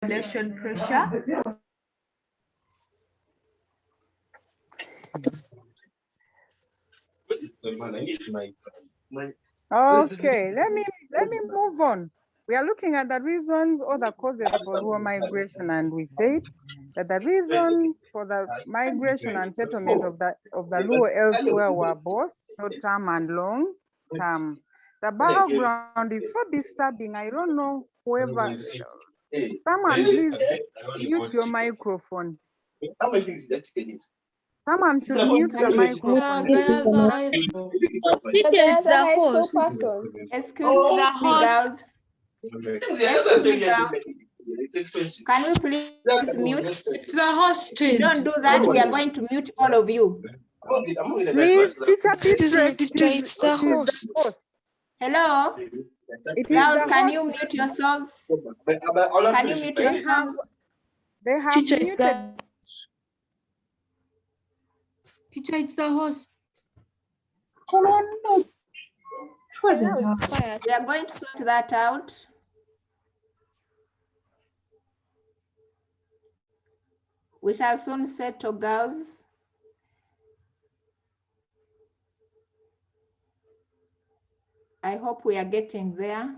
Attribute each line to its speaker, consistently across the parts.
Speaker 1: population pressure.
Speaker 2: Okay, let me move on. We are looking at the reasons or the causes for rural migration, and we said that the reasons for the migration and settlement of the Luo elsewhere were both short-term and long-term. The background is so disturbing. I don't know whoever. Someone please mute your microphone. Someone should mute the microphone.
Speaker 3: It's the host.
Speaker 4: Excuse me, girls. Excuse me, girls. Can we please mute?
Speaker 1: It's the host.
Speaker 4: Don't do that. We are going to mute all of you.
Speaker 2: Please, teacher,
Speaker 5: Excuse me, teacher, it's the host.
Speaker 4: Hello? Girls, can you mute yourselves? Can you mute yourselves?
Speaker 2: They have
Speaker 5: Teacher,
Speaker 2: muted.
Speaker 1: Teacher, it's the host.
Speaker 3: Now it's quiet.
Speaker 4: We are going to sort that out. We shall soon settle, girls. I hope we are getting there.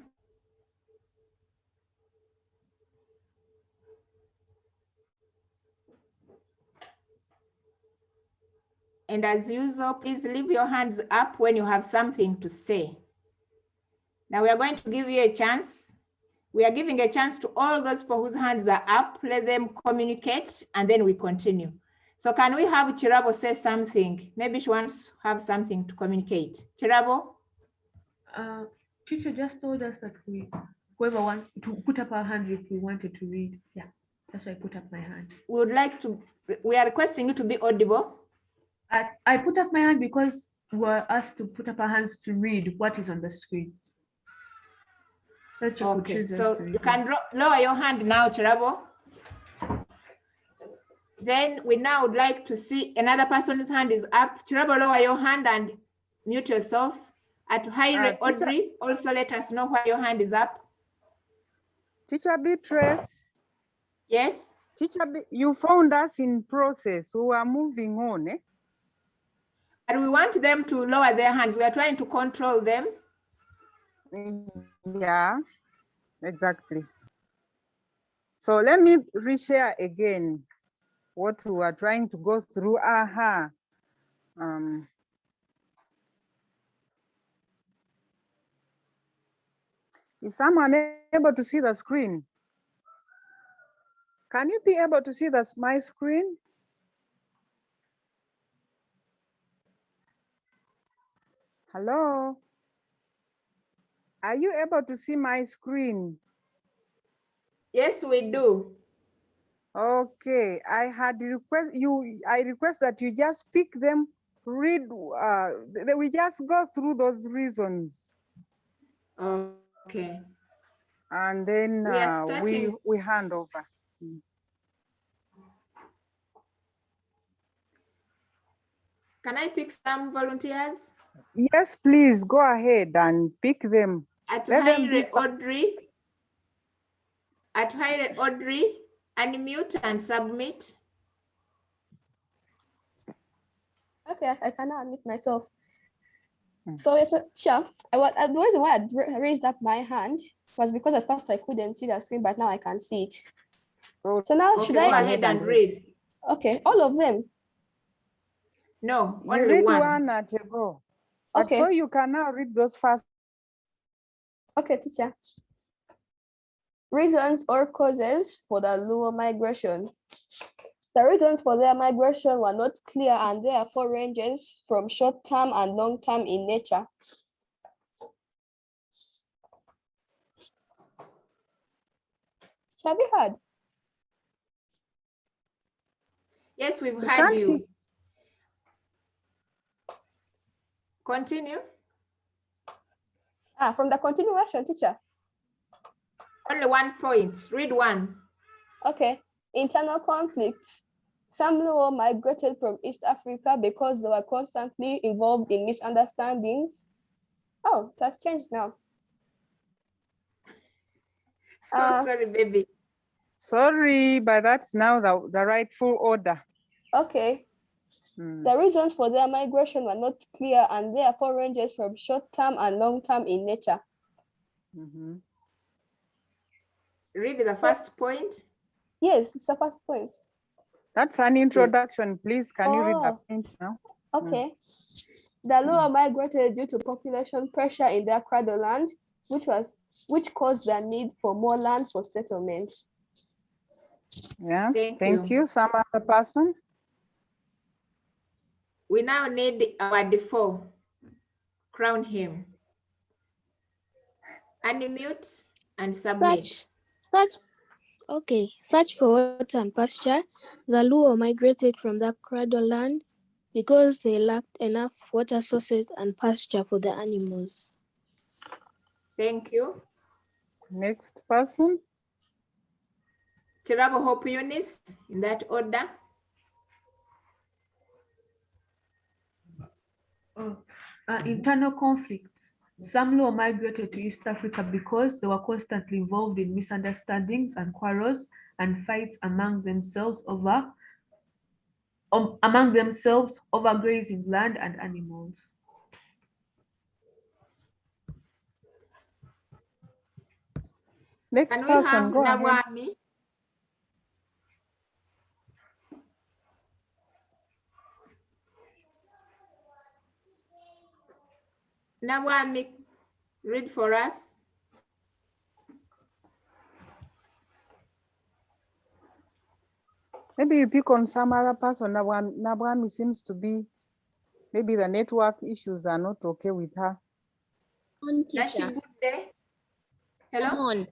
Speaker 4: And as usual, please leave your hands up when you have something to say. Now we are going to give you a chance. We are giving a chance to all those people whose hands are up. Let them communicate, and then we continue. So can we have Chirabo say something? Maybe she wants to have something to communicate. Chirabo?
Speaker 1: Teacher just told us that whoever wants to put up our hand if we wanted to read. Yeah, that's why I put up my hand.
Speaker 4: We are requesting you to be audible.
Speaker 1: I put up my hand because we were asked to put up our hands to read what is on the screen.
Speaker 4: Okay, so you can lower your hand now, Chirabo. Then we now would like to see another person's hand is up. Chirabo, lower your hand and mute yourself. At Haire Audrey, also let us know why your hand is up.
Speaker 2: Teacher Beatrice.
Speaker 4: Yes.
Speaker 2: Teacher, you found us in process. We are moving on.
Speaker 4: And we want them to lower their hands. We are trying to control them.
Speaker 2: Yeah, exactly. So let me reshare again what we are trying to go through. Is someone able to see the screen? Can you be able to see my screen? Hello? Are you able to see my screen?
Speaker 4: Yes, we do.
Speaker 2: Okay, I request that you just pick them, read, we just go through those reasons.
Speaker 4: Okay.
Speaker 2: And then we hand over.
Speaker 4: Can I pick some volunteers?
Speaker 2: Yes, please go ahead and pick them.
Speaker 4: At Haire Audrey. At Haire Audrey, unmute and submit.
Speaker 3: Okay, I cannot unmute myself. So it's sure. The reason why I raised up my hand was because at first I couldn't see the screen, but now I can see it. So now should I
Speaker 4: go ahead and read?
Speaker 3: Okay, all of them.
Speaker 4: No,
Speaker 2: you
Speaker 4: only
Speaker 2: read
Speaker 4: one
Speaker 2: at a go.
Speaker 3: Okay.
Speaker 2: So you can now read those first.
Speaker 3: Okay, teacher. Reasons or causes for the Luo migration. The reasons for their migration were not clear and therefore ranges from short-term and long-term in nature. Have you heard?
Speaker 4: Yes, we've heard you. Continue.
Speaker 3: From the continuation, teacher.
Speaker 4: Only 1 point. Read one.
Speaker 3: Okay. Internal conflicts. Some Luo migrated from East Africa because they were constantly involved in misunderstandings. Oh, that's changed now.
Speaker 4: Sorry, baby.
Speaker 2: Sorry, but that's now the rightful order.
Speaker 3: Okay.
Speaker 2: Hmm.
Speaker 3: The reasons for their migration were not clear and therefore ranges from short-term and long-term in nature.
Speaker 2: Mhm.
Speaker 4: Read the first point.
Speaker 3: Yes, it's the first point.
Speaker 2: That's an introduction, please. Can you read the
Speaker 3: Oh.
Speaker 2: point now?
Speaker 3: Okay. The Luo migrated due to population pressure in their cradle land, which caused the need for more land for settlement.
Speaker 2: Yeah,
Speaker 4: Thank
Speaker 2: thank
Speaker 4: you.
Speaker 2: you. Some other person?
Speaker 4: We now need our default. Crown him. Unmute and submit.
Speaker 6: Search for water and pasture. The Luo migrated from the cradle land because they lacked enough water sources and pasture for the animals.
Speaker 4: Thank you.
Speaker 2: Next person?
Speaker 4: Tirabo Hope Eunice, in that order.
Speaker 1: Internal conflicts. Some Luo migrated to East Africa because they were constantly involved in misunderstandings and quarrels and fights among themselves over grazing land and animals.
Speaker 2: Next
Speaker 4: Can we
Speaker 2: person,
Speaker 4: have
Speaker 2: go ahead.
Speaker 4: Nawami? Nawami, read for us.
Speaker 2: Maybe you pick on some other person. Nabwami seems to be, maybe the network issues are not okay with her.
Speaker 4: That's a good day. Hello?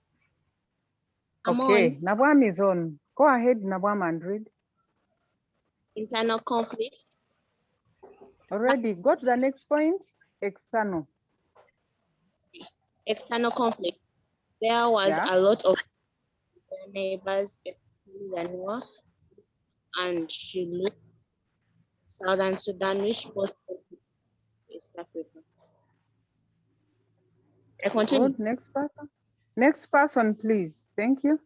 Speaker 2: Okay, Nabwami is on. Go ahead, Nabwami, and read.
Speaker 6: Internal conflict.
Speaker 2: Already, go to the next point. External.
Speaker 6: External conflict. There was a lot of neighbors, especially the Luo and Shulu, Southern Sudan, which was East Africa. I continue.
Speaker 2: Good. Next person. Next person, please. Thank you.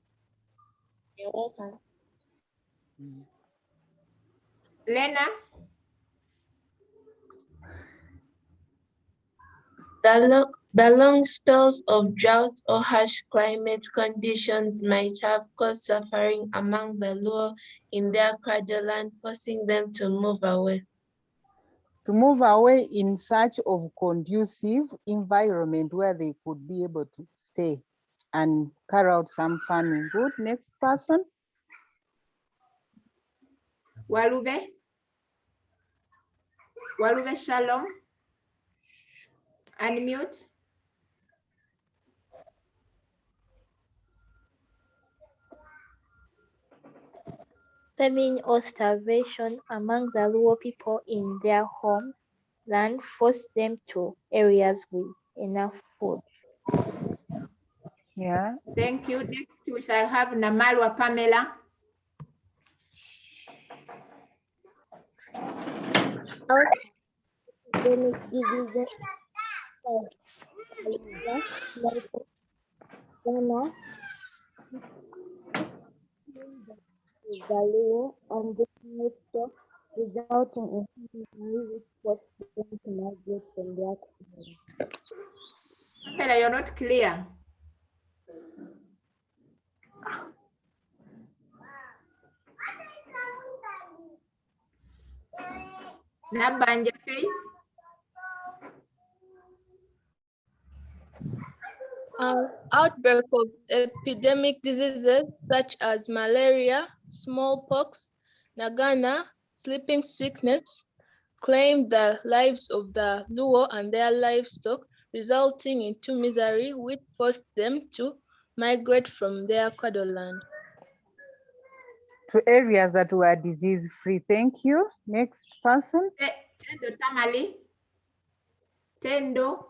Speaker 6: You're welcome.
Speaker 4: Lena?
Speaker 5: The long spells of drought or harsh climate conditions might have caused suffering among the Luo in their cradle land, forcing them to move away.
Speaker 2: To move away in search of conducive environment where they could be able to stay and carry out some farming. Good. Next person.
Speaker 4: Walube? Walube Shalom? Unmute.
Speaker 7: Famine or starvation among the Luo people in their homeland forced them to areas with enough food.
Speaker 2: Yeah.
Speaker 4: Thank you. Next, we shall have Namalwa Pamela.
Speaker 6: Epidemic diseases like Ghana, the Luo and the livestock, resulting in which forced them to migrate from their community.
Speaker 4: Pamela, you're not clear. Nabanja Faith.
Speaker 8: Outbreak of epidemic diseases such as malaria, smallpox, Nagana, sleeping sickness claimed the lives of the Luo and their livestock, resulting into misery, which forced them to migrate from their cradle land.
Speaker 2: To areas that were disease-free. Thank you. Next person.
Speaker 4: Tendo Tamali. Tendo.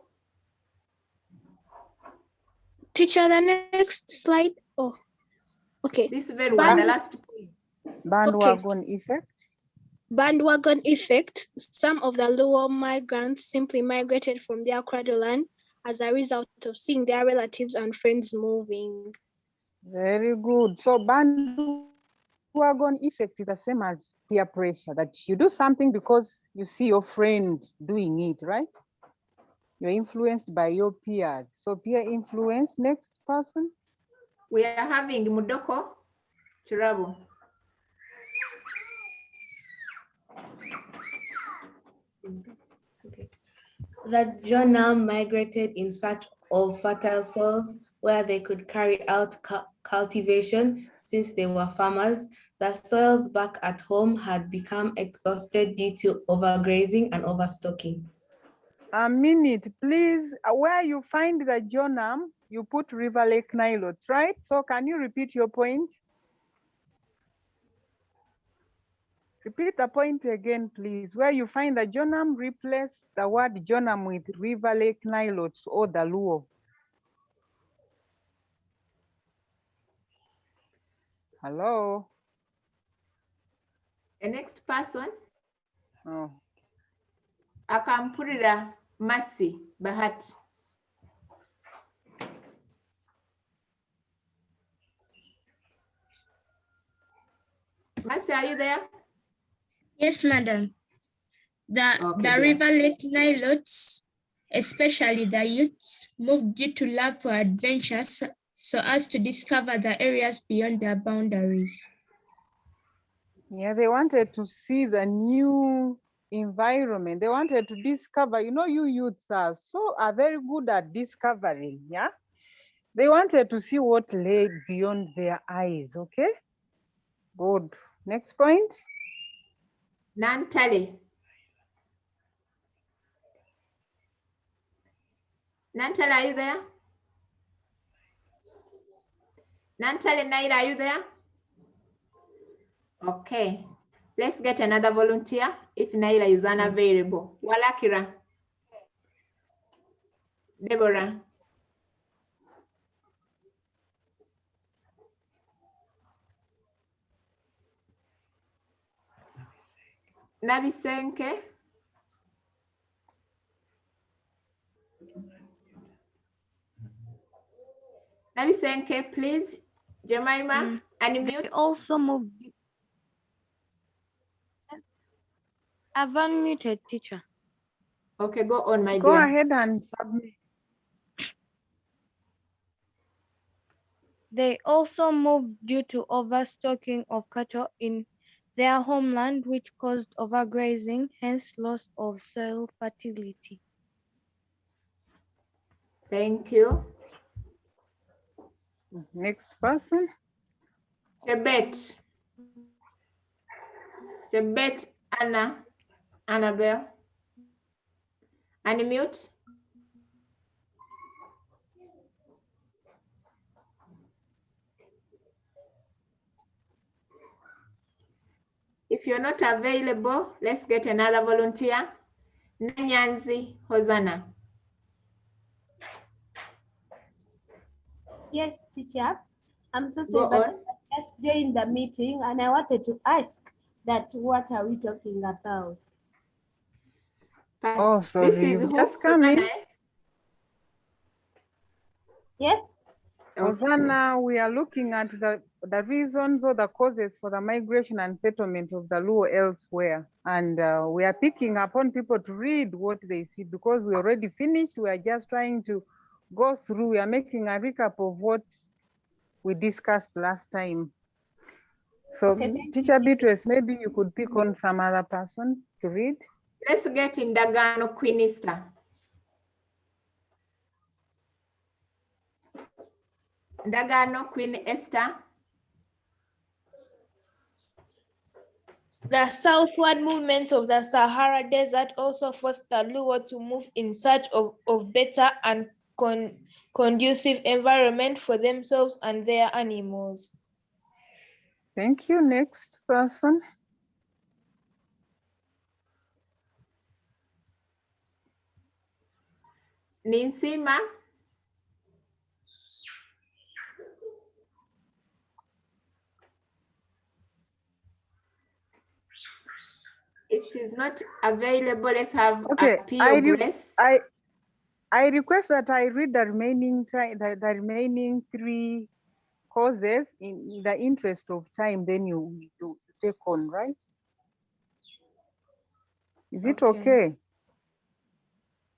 Speaker 6: Teacher, the next slide. Oh, okay.
Speaker 4: This very one, the last point.
Speaker 2: Bandwagon effect.
Speaker 6: Bandwagon effect. Some of the Luo migrants simply migrated from their cradle land as a result of seeing their relatives and friends moving.
Speaker 2: Very good. So bandwagon effect is the same as peer pressure, that you do something because you see your friend doing it, right? You're influenced by your peers. So peer influence, next person.
Speaker 4: We are having Mudoko Chirabu.
Speaker 5: The Jonah migrated in search of fertile soils where they could carry out cultivation since they were farmers. The soils back at home had become exhausted due to overgrazing and overstocking.
Speaker 2: A minute, please. Where you find the Jonam, you put River Lake Nilotes, right? So can you repeat your point? Repeat the point again, please. Where you find the Jonam, replace the word Jonam with River Lake Nilotes or the Luo. Hello?
Speaker 4: The next person,
Speaker 2: Oh.
Speaker 4: Akampurira Masi Bahati. Masi, are you there?
Speaker 9: Yes, madam. The
Speaker 4: dear.
Speaker 9: River Lake Nilotes, especially the youths, moved due to love for adventure so as to discover the areas beyond their boundaries.
Speaker 2: Yeah, they wanted to see the new environment. They wanted to discover, you know, you youths are very good at discovering, yeah? They wanted to see what lay beyond their eyes, okay? Good. Next point.
Speaker 4: Nantale. Nantale, are you there? Nantale, Naira, are you there? Okay. Let's get another volunteer if Naira is unavailable. Walakira. Deborah. Nabisenke. Nabisenke, please. Jemima, unmute.
Speaker 10: They also moved. I've unmuted, teacher.
Speaker 4: Okay, go on, my
Speaker 2: Go
Speaker 4: dear.
Speaker 2: ahead and submit.
Speaker 10: They also moved due to overstocking of cattle in their homeland, which caused overgrazing, hence loss of soil fertility.
Speaker 4: Thank you.
Speaker 2: Next person.
Speaker 4: Chebet. Chebet Annabelle. Unmute. If you're not available, let's get another volunteer. Nanyanzi Hosanna.
Speaker 11: Yes, teacher. I'm so
Speaker 4: Go
Speaker 11: sorry,
Speaker 4: on.
Speaker 11: but I just joined the meeting and I wanted to ask that what are we talking about?
Speaker 2: Oh, sorry.
Speaker 4: This is who?
Speaker 2: Just come in.
Speaker 11: Yes.
Speaker 2: Hosanna, we are looking at the reasons or the causes for the migration and settlement of the Luo elsewhere. And we are picking upon people to read what they see because we already finished. We are just trying to go through. We are making a recap of what we discussed last time. So
Speaker 11: Okay,
Speaker 2: Teacher Beatrice, maybe you could pick on some other person to read.
Speaker 4: Let's get in Ndagano Queen Esther. Ndagano Queen Esther.
Speaker 8: The southward movement of the Sahara Desert also forced the Luo to move in search of better and conducive environment for themselves and their animals.
Speaker 2: Thank you. Next person.
Speaker 4: Ninsima. If she's not available, let's have
Speaker 2: Okay,
Speaker 4: a Pio Grace.
Speaker 2: I request that I read the remaining time, the remaining three causes in the interest of time, then you take on, right? Is it okay?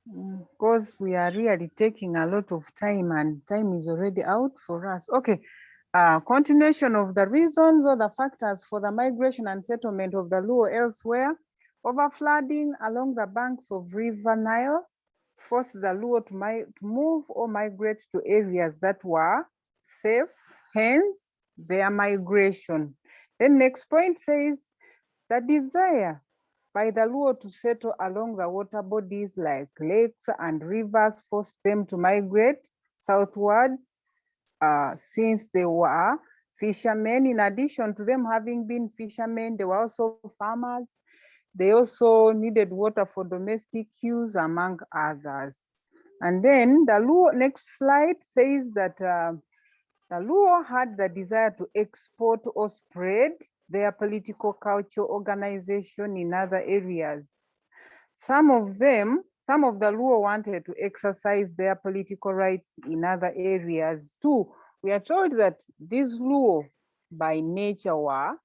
Speaker 2: Because we are really taking a lot of time and time is already out for us. Okay, continuation of the reasons or the factors for the migration and settlement of the Luo elsewhere. Overflooding along the banks of River Nile forced the Luo to move or migrate to areas that were safe, hence their migration. Then next point says, the desire by the Luo to settle along the water bodies like lakes and rivers forced them to migrate southwards since they were fishermen. In addition to them having been fishermen, they were also farmers. They also needed water for domestic use, among others. And then the Luo, next slide says that the Luo had the desire to export or spread their political culture organization in other areas. Some of the Luo wanted to exercise their political rights in other areas too. We are told that these Luo by nature were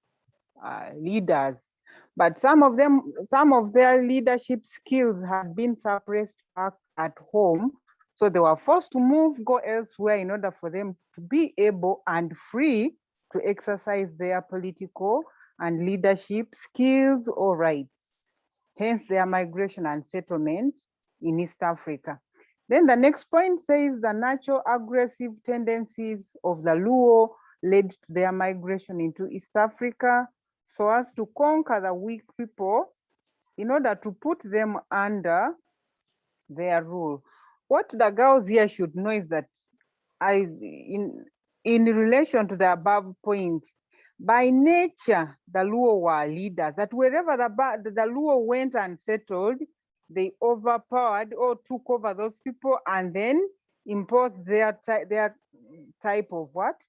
Speaker 2: leaders, but some of their leadership skills had been suppressed back at home. So they were forced to move, go elsewhere in order for them to be able and free to exercise their political and leadership skills or rights. Hence their migration and settlement in East Africa. Then the next point says the natural aggressive tendencies of the Luo led to their migration into East Africa so as to conquer the weak people in order to put them under their rule. What the girls here should know is that in relation to the above point, by nature, the Luo were leaders, that wherever the Luo went and settled, they overpowered or took over those people and then imposed their type of what?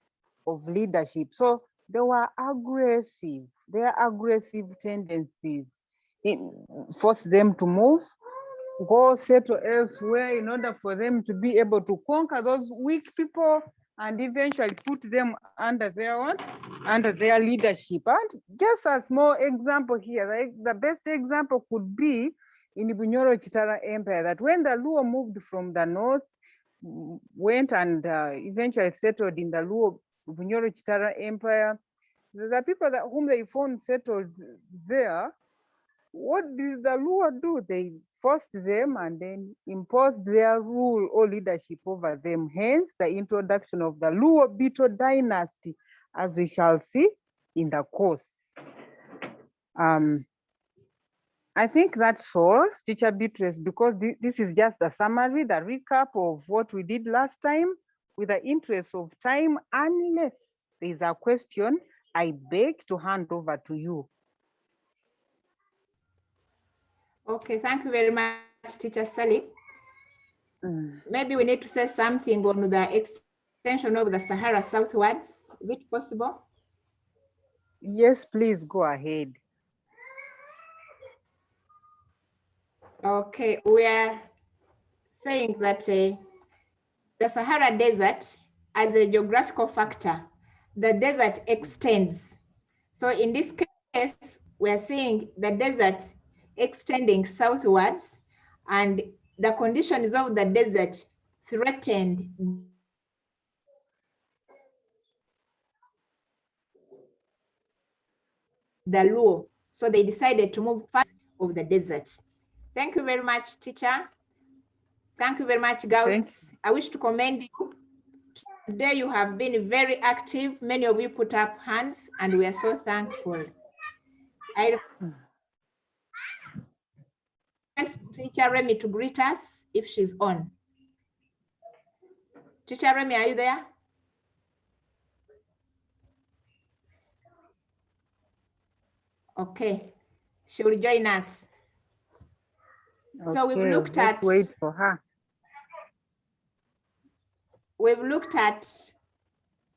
Speaker 2: Of leadership. So they were aggressive. Their aggressive tendencies forced them to move, go settle elsewhere in order for them to be able to conquer those weak people and eventually put them under their what? Under their leadership. And just a small example here, right? The best example could be in Bunyoro Chitara Empire, that when the Luo moved from the north, went and eventually settled in the Luo Bunyoro Chitara Empire, the people whom they found settled there, what did the Luo do? They forced them and then imposed their rule or leadership over them. Hence, the introduction of the Luo Bito dynasty, as we shall see in the course. I think that's all, Teacher Beatrice, because this is just a summary, the recap of what we did last time. With the interest of time, unless there is a question, I beg to hand over to you.
Speaker 4: Okay, thank you very much, Teacher Sally. Maybe we need to say something on the extension of the Sahara southwards. Is it possible?
Speaker 2: Yes, please go ahead.
Speaker 4: Okay, we are saying that the Sahara Desert, as a geographical factor, the desert extends. So in this case, we are seeing the desert extending southwards, and the conditions of the desert threatened the Luo. So they decided to move fast of the desert. Thank you very much, teacher. Thank you very much, girls. I wish to commend you. Today you have been very active. Many of you put up hands and we are so thankful. I request Teacher Remy to greet us if she's on. Teacher Remy, are you there? Okay, she will join us.
Speaker 2: Okay,
Speaker 4: so we've looked
Speaker 2: let's wait for her.
Speaker 4: We've looked at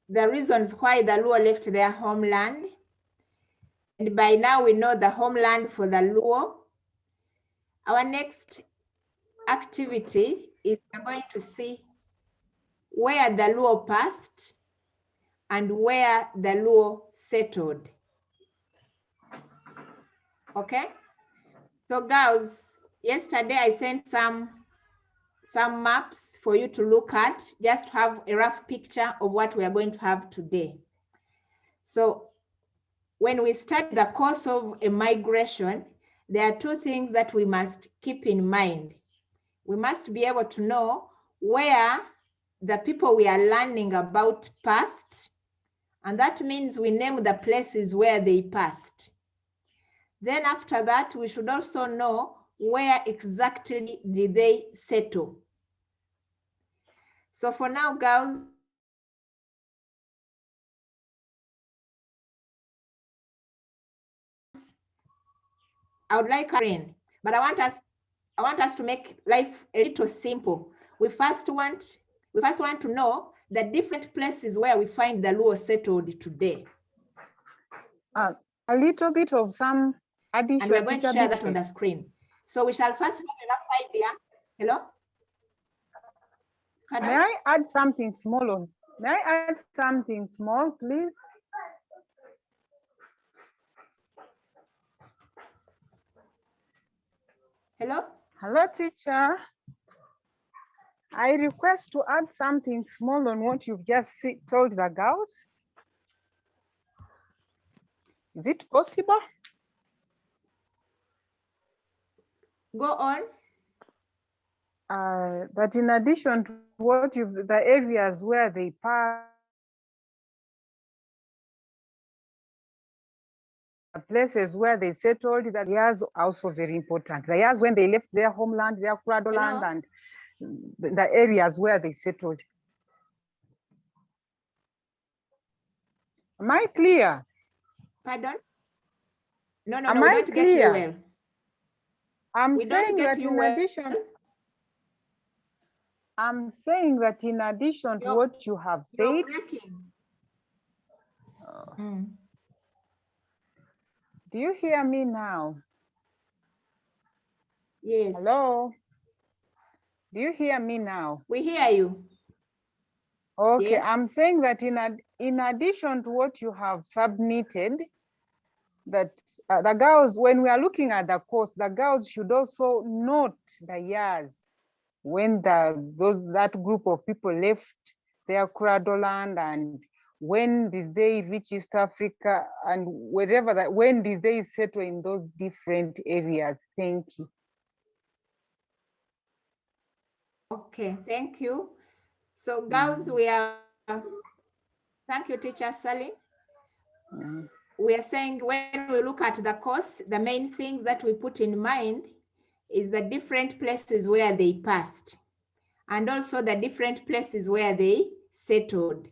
Speaker 4: the reasons why the Luo left their homeland. And by now we know the homeland for the Luo. Our next activity is we're going to see where the Luo passed and where the Luo settled. Okay? So girls, yesterday I sent some maps for you to look at, just to have a rough picture of what we are going to have today. So when we start the course of a migration, there are two things that we must keep in mind. We must be able to know where the people we are learning about passed, and that means we name the places where they passed. Then after that, we should also know where exactly did they settle. So for now, girls, I would like Karen, but I want us to make life a little simple. We first want to know the different places where we find the Luo settled today.
Speaker 2: A little bit of some addition.
Speaker 4: And we're going to share that on the screen. So we shall first have a rough idea. Hello? Pardon?
Speaker 2: May I add something small? May I add something small, please?
Speaker 4: Hello?
Speaker 2: Hello, teacher. I request to add something small on what you've just told the girls. Is it possible?
Speaker 4: Go on.
Speaker 2: But in addition to what the areas where they pass, places where they settled, that years also very important. The years when they left their homeland, their cradle land, and the areas where they settled. Am I clear?
Speaker 4: Pardon? No,
Speaker 2: Am
Speaker 4: we
Speaker 2: I
Speaker 4: don't
Speaker 2: clear?
Speaker 4: get you well.
Speaker 2: I'm saying that in addition, I'm saying that in addition to what you have said. Do you hear me now?
Speaker 4: Yes.
Speaker 2: Hello? Do you hear me now?
Speaker 4: We hear you.
Speaker 2: Okay,
Speaker 4: Yes.
Speaker 2: I'm saying that in addition to what you have submitted, that the girls, when we are looking at the course, the girls should also note the years when that group of people left their cradle land, and when did they reach East Africa, and wherever that, when did they settle in those different areas? Thank you.
Speaker 4: Okay, thank you. So girls, we are, thank you, Teacher Sally. We are saying when we look at the course, the main things that we put in mind is the different places where they passed, and also the different places where they settled.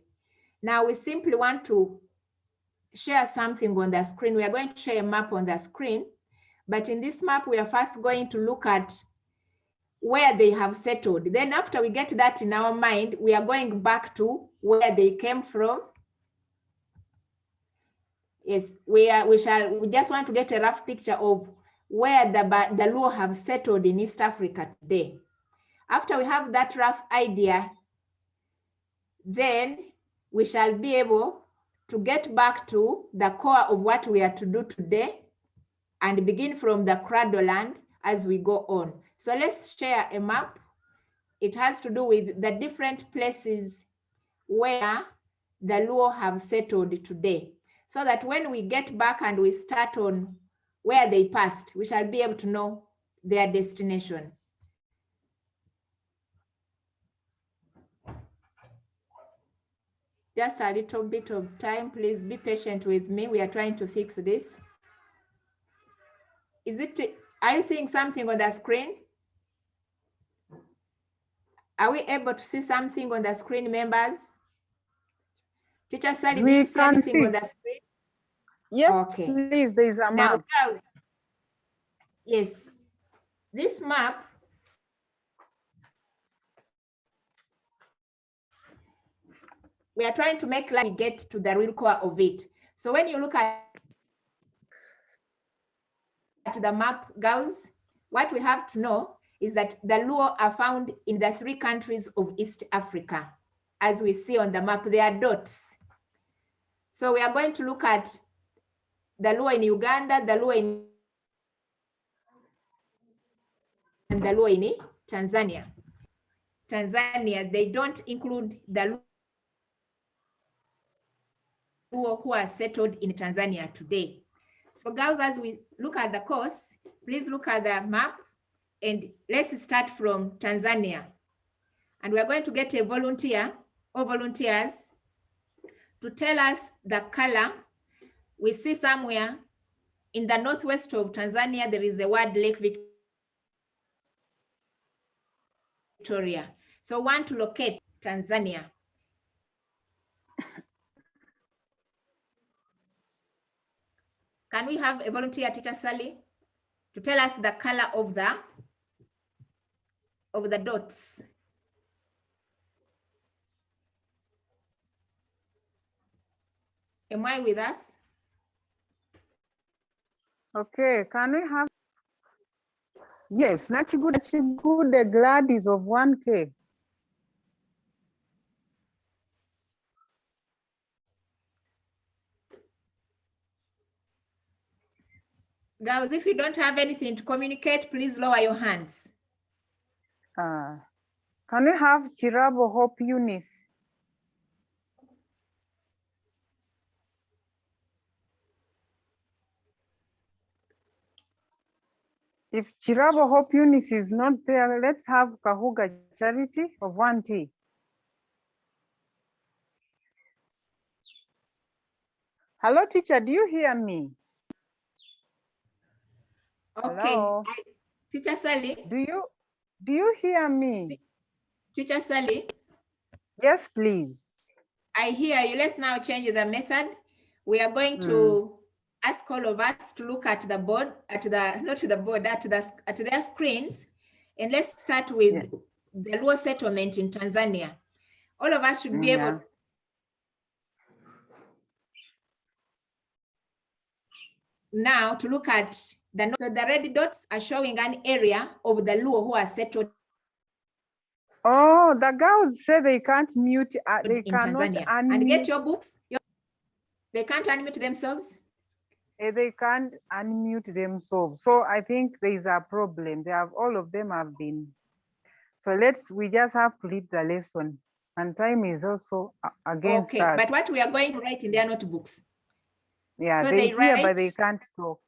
Speaker 4: Now we simply want to share something on the screen. We are going to share a map on the screen, but in this map, we are first going to look at where they have settled. Then after we get that in our mind, we are going back to where they came from. Yes, we just want to get a rough picture of where the Luo have settled in East Africa today. After we have that rough idea, then we shall be able to get back to the core of what we are to do today and begin from the cradle land as we go on. So let's share a map. It has to do with the different places where the Luo have settled today, so that when we get back and we start on where they passed, we shall be able to know their destination. Just a little bit of time, please be patient with me. We are trying to fix this. Are you seeing something on the screen? Are we able to see something on the screen, members? Teacher Sally, do you see anything on the screen?
Speaker 2: Yes,
Speaker 4: okay.
Speaker 2: Please, there is a map.
Speaker 4: Now, girls, yes, this map we are trying to make like we get to the real core of it. So when you look at the map, girls, what we have to know is that the Luo are found in the 3 countries of East Africa. As we see on the map, they are dots. So we are going to look at the Luo in Uganda, the Luo in and the Luo in Tanzania. Tanzania, they don't include the Luo who are settled in Tanzania today. So girls, as we look at the course, please look at the map and let's start from Tanzania. And we're going to get a volunteer or volunteers to tell us the color. We see somewhere in the northwest of Tanzania, there is the word Lake Victoria. So want to locate Tanzania. Can we have a volunteer, Teacher Sally, to tell us the color of the dots? Am I with us?
Speaker 2: Okay, can we have? Yes, Nachigude Gladys of 1K.
Speaker 4: Girls, if you don't have anything to communicate, please lower your hands.
Speaker 2: Can we have Chirabo Hope Eunice? If Chirabo Hope Eunice is not there, let's have Kahuga Charity of 1T. Hello, teacher, do you hear me?
Speaker 4: Okay.
Speaker 2: Hello?
Speaker 4: Teacher Sally?
Speaker 2: Do you hear me?
Speaker 4: Teacher Sally?
Speaker 2: Yes, please.
Speaker 4: I hear you. Let's now change the method. We are going to ask all of us to look at the board, at their screens, and let's start with the Luo settlement in Tanzania. All of us should be able. Now to look at so the red dots are showing an area of the Luo who are settled.
Speaker 2: Oh, the girls say they can't mute, they
Speaker 4: in
Speaker 2: cannot
Speaker 4: Tanzania.
Speaker 2: unmute.
Speaker 4: And get your books. They can't unmute themselves.
Speaker 2: They can't unmute themselves. So I think there is a problem. All of them have been. So we just have to lead the lesson. And time is also against us.
Speaker 4: But what we are going to write in their notebooks.
Speaker 2: Yeah,
Speaker 4: so
Speaker 2: they hear,
Speaker 4: write,
Speaker 2: but they can't talk.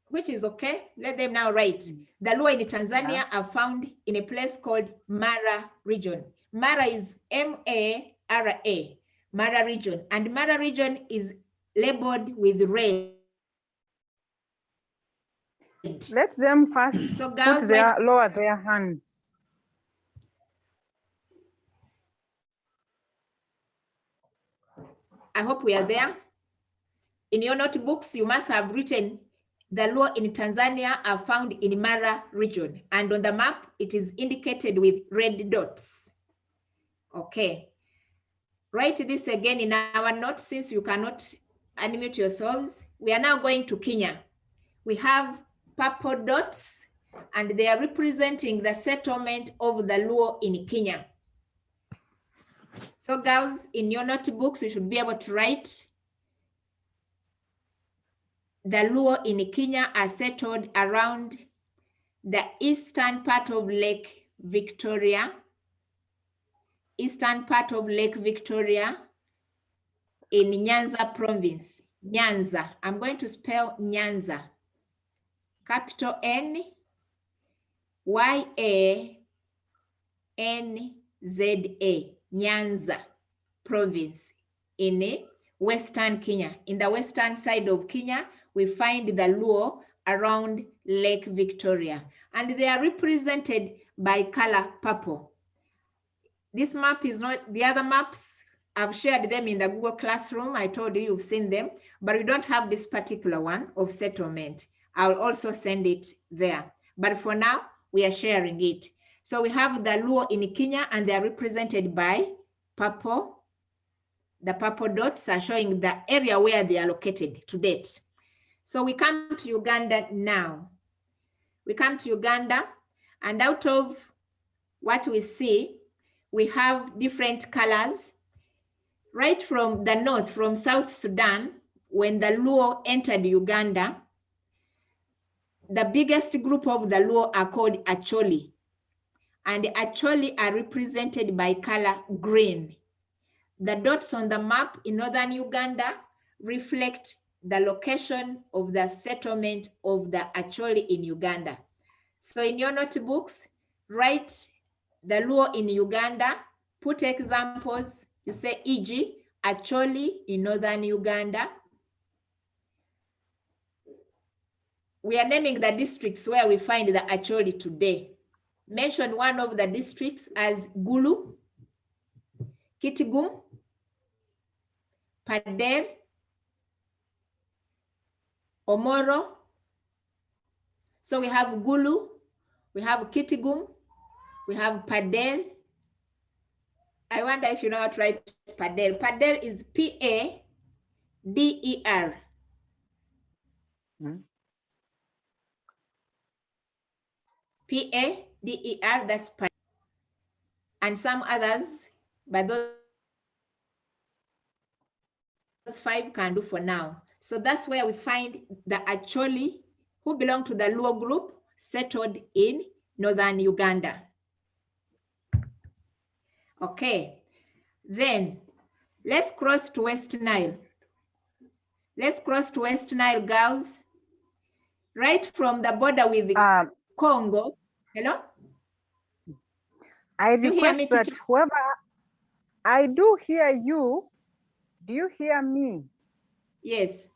Speaker 4: Which is okay. Let them now write. The Luo in Tanzania are found in a place called Mara region. Mara is M-A-R-A, Mara region. And Mara region is labeled with red.
Speaker 2: Let them first lower their hands.
Speaker 4: I hope we are there. In your notebooks, you must have written the Luo in Tanzania are found in Mara region. And on the map, it is indicated with red dots. Okay. Write this again in our notes since you cannot unmute yourselves. We are now going to Kenya. We have purple dots and they are representing the settlement of the Luo in Kenya. So girls, in your notebooks, you should be able to write the Luo in Kenya are settled around the eastern part of Lake Victoria, in Nyanza province. Nyanza, I'm going to spell Nyanza. Capital N-Y-A-N-Z-A, Nyanza province in Western Kenya. In the western side of Kenya, we find the Luo around Lake Victoria, and they are represented by color purple. This map is not, the other maps, I've shared them in the Google Classroom. I told you you've seen them, but we don't have this particular one of settlement. I'll also send it there. But for now, we are sharing it. So we have the Luo in Kenya, and they are represented by purple. The purple dots are showing the area where they are located to date. So we come to Uganda now. We come to Uganda, and out of what we see, we have different colors. Right from the north, from South Sudan, when the Luo entered Uganda, the biggest group of the Luo are called Acholi. And Acholi are represented by color green. The dots on the map in northern Uganda reflect the location of the settlement of the Acholi in Uganda. So in your notebooks, write the Luo in Uganda, put examples, you say e.g. Acholi in northern Uganda. We are naming the districts where we find the Acholi today. Mention one of the districts as Gulu, Kitigum, Pader, Omoro. So we have Gulu, we have Kitigum, we have Pader. I wonder if you know how to write Pader. Pader is P-A-D-E-R. P-A-D-E-R, that's Pader. And some others, but those 5 can do for now. So that's where we find the Acholi who belong to the Luo group settled in northern Uganda. Okay, then let's cross to West Nile. Let's cross to West Nile, girls. Right from the border with the Congo. Hello?
Speaker 2: I request that whoever, I do hear you. Do you hear me?
Speaker 4: Yes.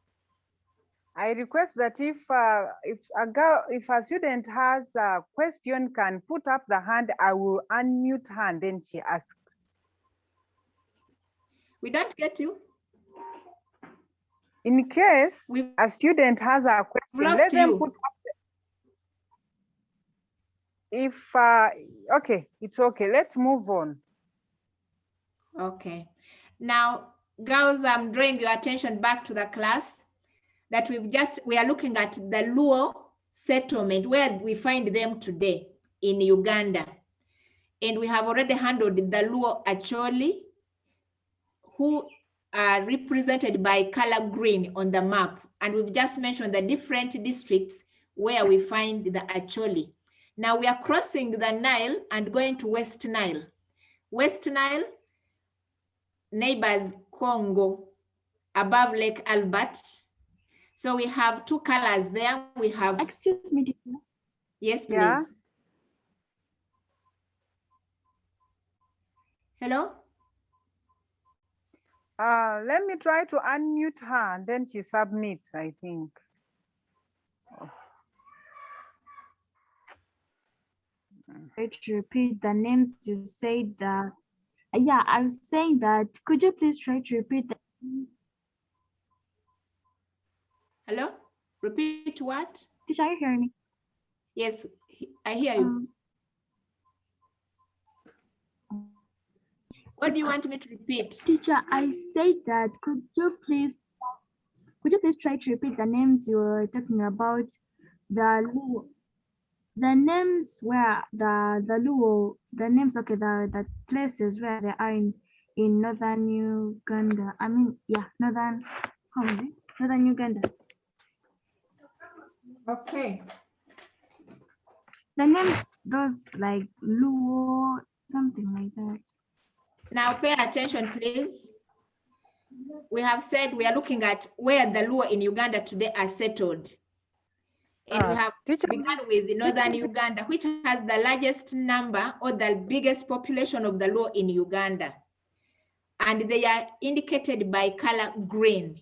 Speaker 2: I request that if a student has a question, can put up the hand, I will unmute her and then she asks.
Speaker 4: We don't get you.
Speaker 2: In case a student has a question, let them put up okay, it's okay. Let's move on.
Speaker 4: Okay. Now, girls, I'm drawing your attention back to the class that we are looking at the Luo settlement where we find them today in Uganda. And we have already handled the Luo Acholi, who are represented by color green on the map. And we've just mentioned the different districts where we find the Acholi. Now we are crossing the Nile and going to West Nile. West Nile neighbors Congo above Lake Albert. So we have 2 colors there. We have—
Speaker 12: Excuse me, teacher.
Speaker 4: Yes, please.
Speaker 2: Yeah.
Speaker 4: Hello?
Speaker 2: Let me try to unmute her and then she submits, I think.
Speaker 12: Try to repeat the names you said that. Yeah, I was saying that. Could you please try to repeat the—
Speaker 4: Hello? Repeat what?
Speaker 12: Teacher, are you hearing me?
Speaker 4: Yes, I hear you. What do you want me to repeat?
Speaker 12: Teacher, I said that could you please try to repeat the names you were talking about? The names where the Luo, the names, okay, the places where they are in northern Uganda. I mean, yeah, northern, how is it? Northern Uganda.
Speaker 4: Okay.
Speaker 12: The names, those like Luo, something like that.
Speaker 4: Now pay attention, please. We have said we are looking at where the Luo in Uganda today are settled. And we have begun with northern Uganda, which has the largest number or the biggest population of the Luo in Uganda. And they are indicated by color green.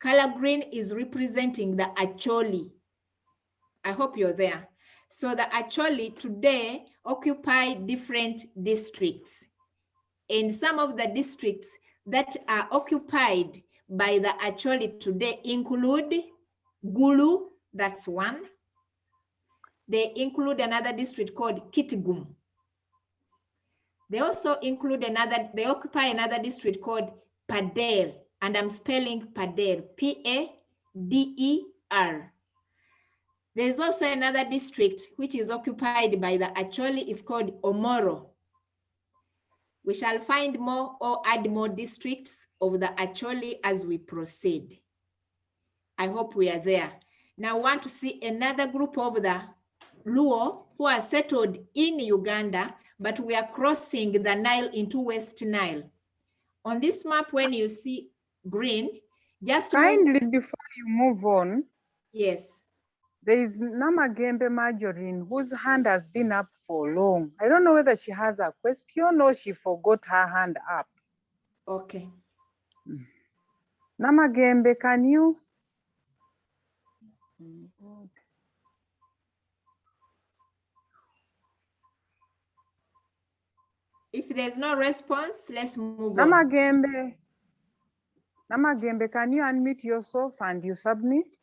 Speaker 4: Color green is representing the Acholi. I hope you're there. So the Acholi today occupy different districts. And some of the districts that are occupied by the Acholi today include Gulu, that's one. They include another district called Kitigum. They also include they occupy another district called Pader, and I'm spelling Pader, P-A-D-E-R. There's also another district which is occupied by the Acholi, it's called Omoro. We shall find more or add more districts of the Acholi as we proceed. I hope we are there. Now I want to see another group of the Luo who are settled in Uganda, but we are crossing the Nile into West Nile. On this map, when you see green, just
Speaker 2: kindly before you move on.
Speaker 4: Yes.
Speaker 2: There is Namagembe Marjorie whose hand has been up for long. I don't know whether she has a question or she forgot her hand up.
Speaker 4: Okay.
Speaker 2: Namagembe, can you?
Speaker 4: If there's no response, let's move on.
Speaker 2: Namagembe, can you unmute yourself and you submit?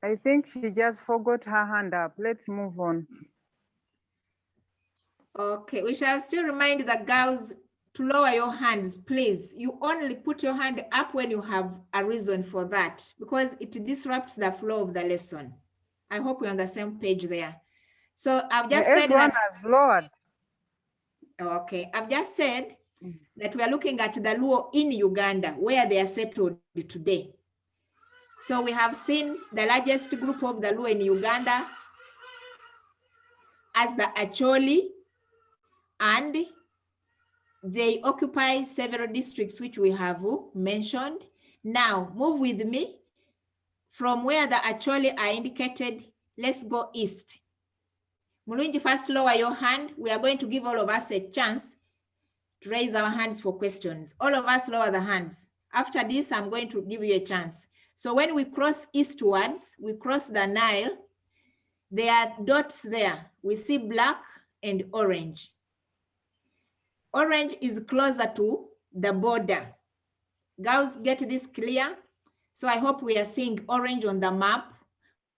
Speaker 2: I think she just forgot her hand up. Let's move on.
Speaker 4: Okay, we shall still remind the girls to lower your hands, please. You only put your hand up when you have a reason for that, because it disrupts the flow of the lesson. I hope we're on the same page there. So I've just said
Speaker 2: Everyone
Speaker 4: that.
Speaker 2: has lowered.
Speaker 4: Okay, I've just said that we are looking at the Luo in Uganda, where they are settled today. So we have seen the largest group of the Luo in Uganda as the Acholi, and they occupy several districts which we have mentioned. Now move with me from where the Acholi are indicated. Let's go east. Mulunji, first lower your hand. We are going to give all of us a chance to raise our hands for questions. All of us lower the hands. After this, I'm going to give you a chance. So when we cross eastwards, we cross the Nile. There are dots there. We see black and orange. Orange is closer to the border. Girls, get this clear? So I hope we are seeing orange on the map.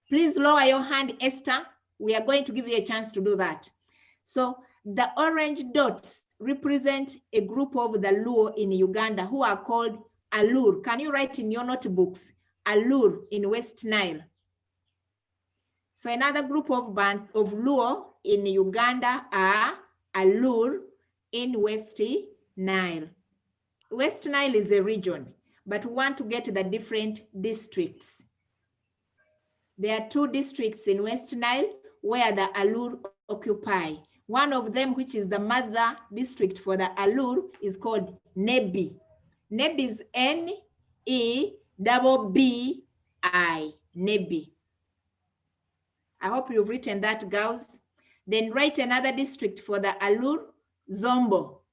Speaker 4: Please lower your hand, Esther. We are going to give you a chance to do that. So the orange dots represent a group of the Luo in Uganda who are called Alur. Can you write in your notebooks, Alur in West Nile? So another group of Luo in Uganda are Alur in West Nile. West Nile is a region, but we want to get the different districts. There are 2 districts in West Nile where the Alur occupy. One of them, which is the mother district for the Alur, is called Nebi. Nebi is N-E-B-B-I, Nebi. I hope you've written that, girls. Then write another district for the Alur, Zombo,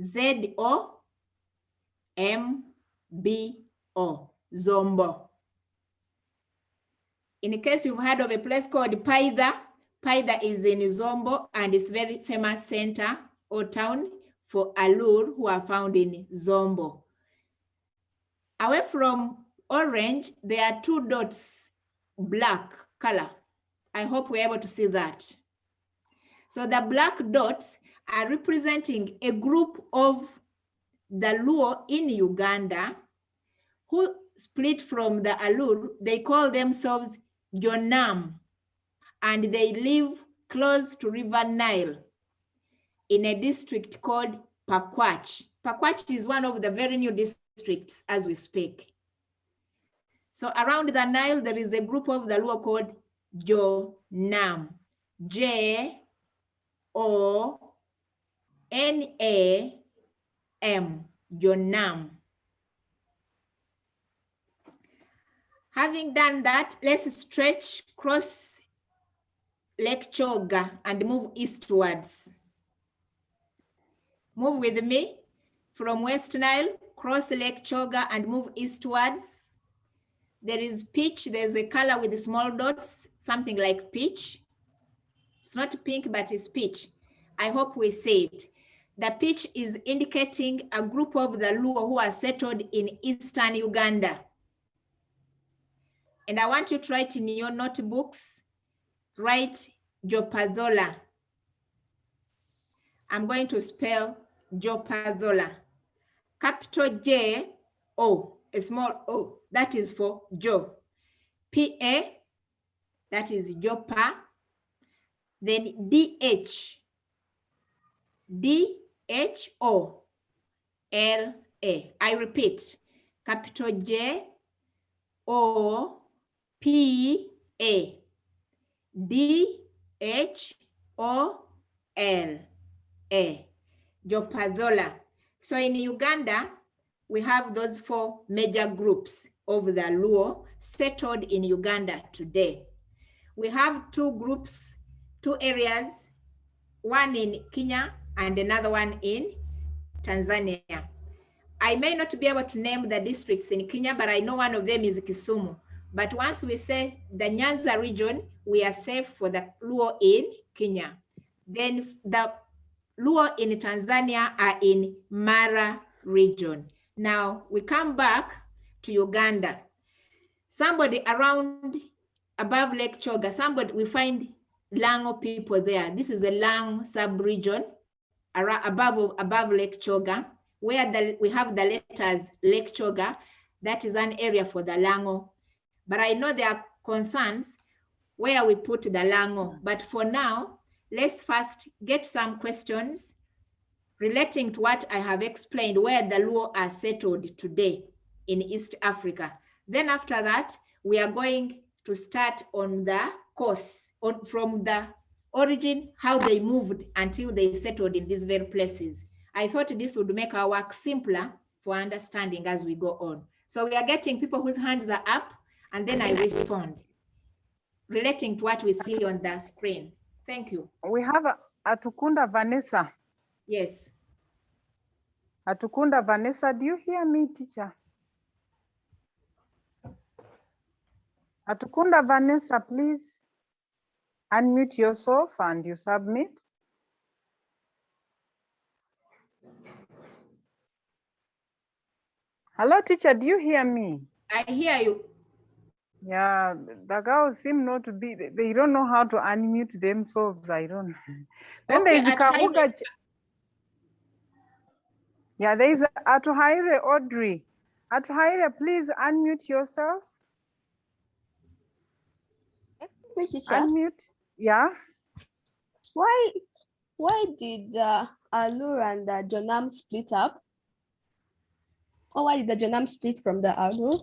Speaker 4: Z-O-M-B-O, Zombo. In case you've heard of a place called Paida, Paida is in Zombo and it's very famous center or town for Alur who are found in Zombo. Away from orange, there are 2 dots, black color. I hope we're able to see that. So the black dots are representing a group of the Luo in Uganda who split from the Alur. They call themselves Jonam, and they live close to River Nile in a district called Pakwach. Pakwach is one of the very new districts as we speak. So around the Nile, there is a group of the Luo called Jonam, J-O-N-A-M, Jonam. Having done that, let's stretch, cross Lake Choga and move eastwards. Move with me from West Nile, cross Lake Choga and move eastwards. There is peach, there's a color with small dots, something like peach. It's not pink, but it's peach. I hope we see it. The peach is indicating a group of the Luo who are settled in eastern Uganda. And I want you to write in your notebooks, write Jopadola. I'm going to spell Jopadola. Capital J, O, a small O, that is for Jo. P-A, that is Jopa. Then D-H, D-H-O-L-A. I repeat, capital J-O-P-A. D-H-O-L-A. Jopadola. So in Uganda, we have those 4 major groups of the Luo settled in Uganda today. We have 2 groups, 2 areas, one in Kenya and another one in Tanzania. I may not be able to name the districts in Kenya, but I know one of them is Kisumu. But once we say the Nyanza region, we are safe for the Luo in Kenya. Then the Luo in Tanzania are in Mara region. Now we come back to Uganda. Somebody around above Lake Choga, we find Lango people there. This is a Lang sub-region above Lake Choga, where we have the letters Lake Choga. That is an area for the Lango. But I know there are concerns where we put the Lango. But for now, let's first get some questions relating to what I have explained, where the Luo are settled today in East Africa. Then after that, we are going to start on the course from the origin, how they moved until they settled in these very places. I thought this would make our work simpler for understanding as we go on. So we are getting people whose hands are up, and then I respond relating to what we see on the screen. Thank you.
Speaker 2: We have Atukunda Vanessa.
Speaker 4: Yes.
Speaker 2: Atukunda Vanessa, do you hear me, teacher? Atukunda Vanessa, please unmute yourself and you submit. Hello, teacher, do you hear me?
Speaker 4: I hear you.
Speaker 2: Yeah, the girls seem not to be, they don't know how to unmute themselves, I don't know. Then
Speaker 4: Okay,
Speaker 2: there is Kahuga. Yeah, there is Atuhaire Audrey. Atuhaire, please unmute yourself.
Speaker 3: Excuse me, teacher.
Speaker 2: Unmute, yeah.
Speaker 3: Why did Alur and the Jonam split up? Or why did the Jonam split from the Alur?